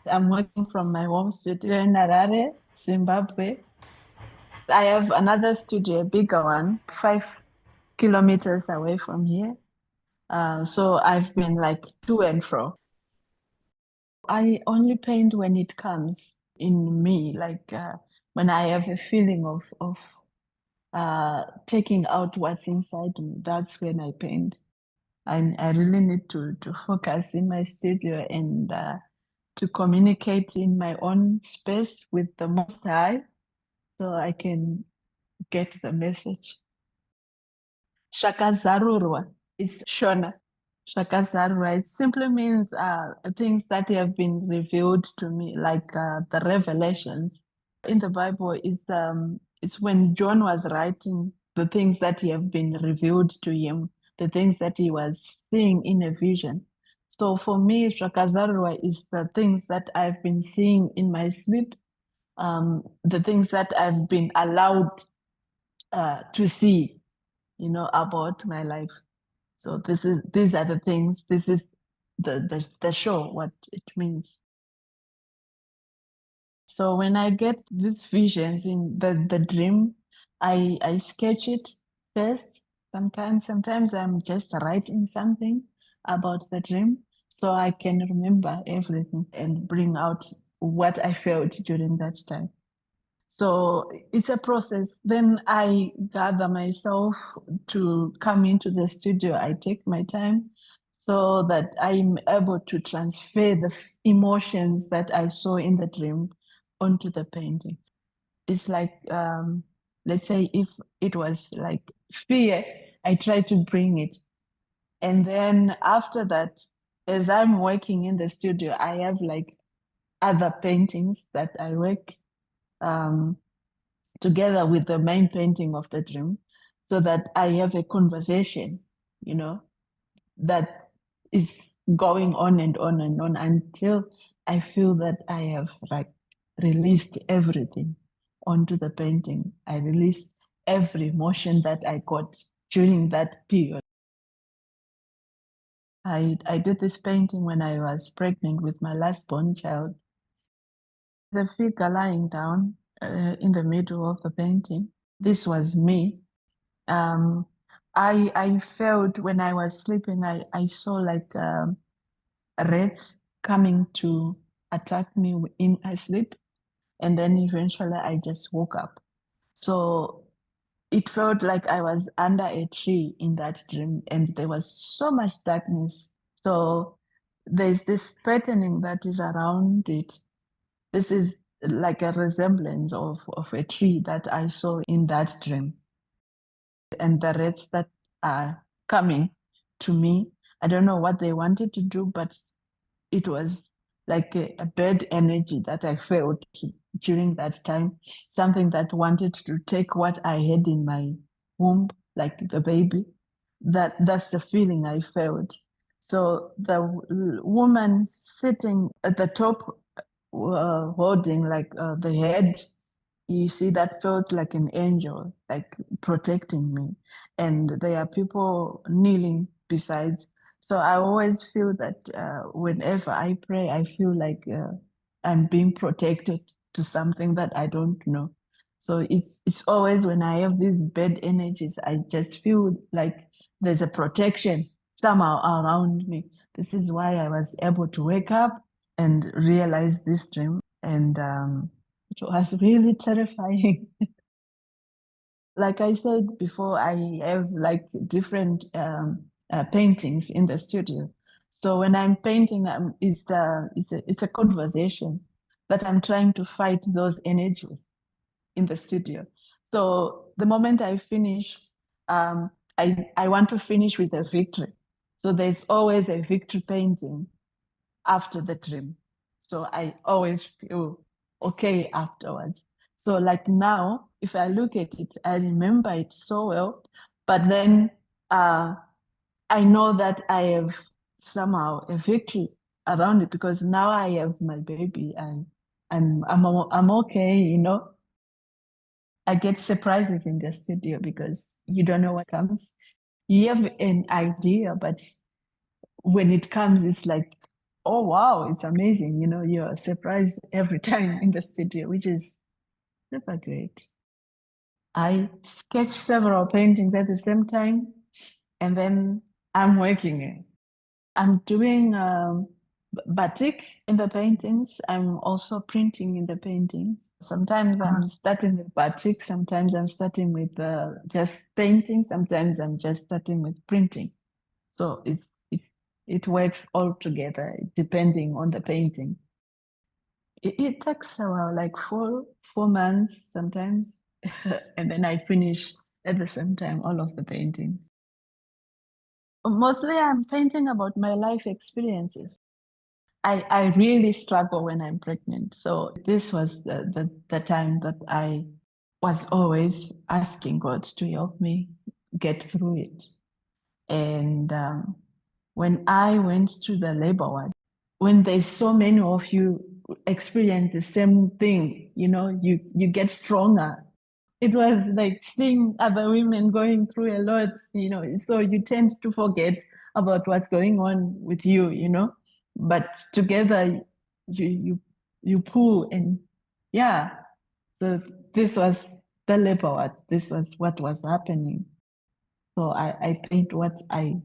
I'm working from my home studio in Harare, Zimbabwe. I have another studio, a bigger one, 5 kilometers away from here. So I've been like to and fro. I only paint when it comes in me, like when I have a feeling of taking out what's inside me. That's when I paint. I really need to focus in my studio and to communicate in my own space with the Most High so I can get the message. Zvakazarurwa. It's Shona. Zvakazarurwa. It simply means things that have been revealed to me, like the revelations. In the Bible, it's when John was writing the things that have been revealed to him, the things that he was seeing in a vision. So for me, Zvakazarurwa is the things that I've been seeing in my sleep, the things that I've been allowed to see, about my life. So these are the things. This is the show, what it means. So when I get these visions in the dream, I sketch it first. Sometimes I'm just writing something about the dream so I can remember everything and bring out what I felt during that time. So it's a process. Then I gather myself to come into the studio. I take my time so that I'm able to transfer the emotions that I saw in the dream onto the painting. It's like, let's say, if it was like fear, I try to bring it. And then after that, as I'm working in the studio, I have like other paintings that I work. Um, Together with the main painting of the dream so that I have a conversation, that is going on and on and on until I feel that I have like released everything onto the painting. I release every emotion that I got during that period. I did this painting when I was pregnant with my last born child. The figure lying down in the middle of the painting. This was me. Um, I felt when I was sleeping, I saw like rats coming to attack me in my sleep, and then eventually I just woke up. So it felt like I was under a tree in that dream, and there was so much darkness. So there's this patterning that is around it. This is like a resemblance of a tree that I saw in that dream. And the rats that are coming to me, I don't know what they wanted to do, but it was like a bad energy that I felt during that time, something that wanted to take what I had in my womb, like the baby. That's the feeling I felt. So the woman sitting at the top, holding like the head, you see, that felt like an angel, like protecting me. And there are people kneeling beside. So I always feel that whenever I pray, I feel like I'm being protected to something that I don't know. So it's always when I have these bad energies, I just feel like there's a protection somehow around me. This is why I was able to wake up and realize this dream. And it was really terrifying. Like I said before, I have like different paintings in the studio. So when I'm painting, it's a conversation that I'm trying to fight those energies in the studio. So the moment I finish, I want to finish with a victory. So there's always a victory painting after the dream. So I always feel okay afterwards. So like now, if I look at it, I remember it so well. But then I know that I have somehow a victory around it because now I have my baby and I'm okay. I get surprises in the studio because you don't know what comes. You have an idea, but when it comes, it's like oh wow, it's amazing. You know, you're surprised every time in the studio, which is super great. I sketch several paintings at the same time, and then I'm working. I'm doing batik in the paintings. I'm also printing in the paintings. Sometimes I'm starting with batik. Sometimes I'm starting with just painting. Sometimes I'm just starting with printing. So it works all together depending on the painting. It takes a while, like 4 months sometimes, and then I finish at the same time all of the paintings. Mostly I'm painting about my life experiences. I really struggle when I'm pregnant. So this was the time that I was always asking God to help me get through it. And when I went to the labor ward, when there's so many of you experience the same thing, you know, you get stronger. It was like seeing other women going through a lot, you know, so you tend to forget about what's going on with you, you know, but together you pull and yeah. So this was the labor ward. This was what was happening. So I paint what I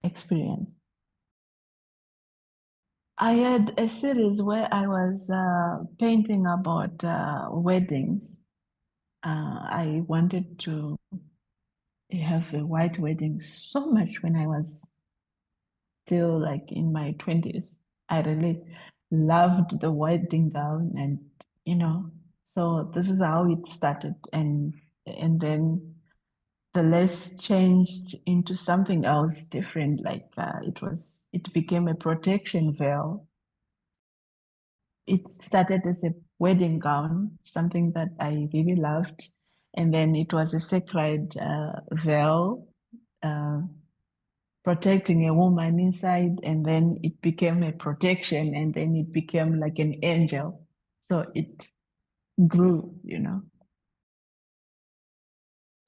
experienced. I had a series where I was painting about weddings. I wanted to have a white wedding so much when I was still like in my 20s. I really loved the wedding gown and, you know, so this is how it started. And then the lace changed into something else different. Like it became a protection veil. It started as a wedding gown, something that I really loved. And then it was a sacred veil uh, protecting a woman inside. And then it became a protection. And then it became like an angel. So it grew, you know.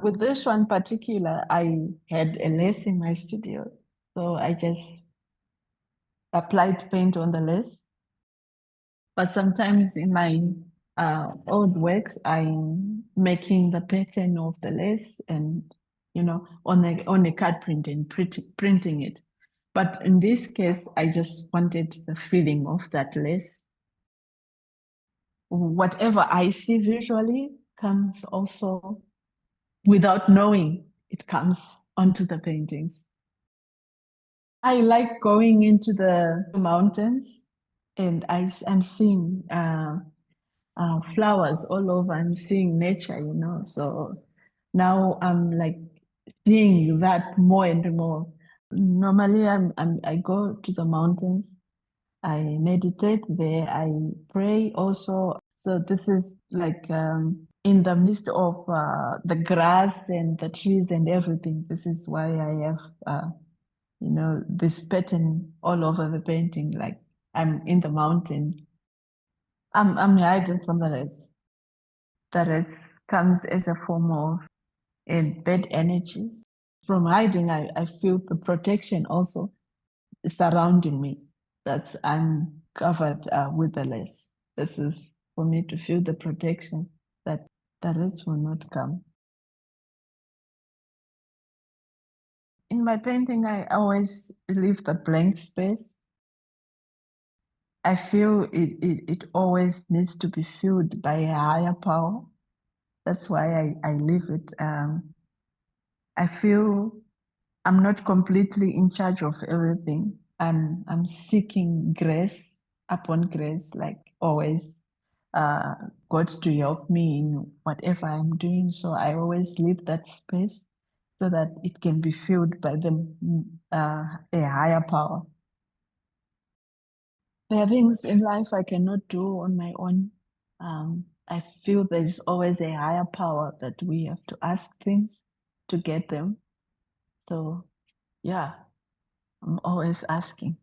With this one particular, I had a lace in my studio. So I just applied paint on the lace. But sometimes in my old works, I'm making the pattern of the lace and, you know, on a card print and printing it. But in this case, I just wanted the feeling of that lace. Whatever I see visually comes also without knowing, it comes onto the paintings. I like going into the mountains and I'm seeing flowers all over. I'm seeing nature, you know. So now I'm like seeing that more and more. Normally, I go to the mountains. I meditate there. I pray also. So this is like in the midst of the grass and the trees and everything. This is why I have, you know, this pattern all over the painting. Like I'm in the mountain. I'm hiding from the rest. The rest comes as a form of bad energies. From hiding, I feel the protection also surrounding me. That's I'm covered with the lace. This is for me to feel the protection that the rest will not come. In my painting, I always leave the blank space. I feel it always needs to be filled by a higher power. That's why I leave it. I feel I'm not completely in charge of everything. I'm seeking grace upon grace, like always. Uh, God to help me in whatever I'm doing. So I always leave that space so that it can be filled by a higher power. There are things in life I cannot do on my own. I feel there's always a higher power that we have to ask things to get them. So, yeah, I'm always asking.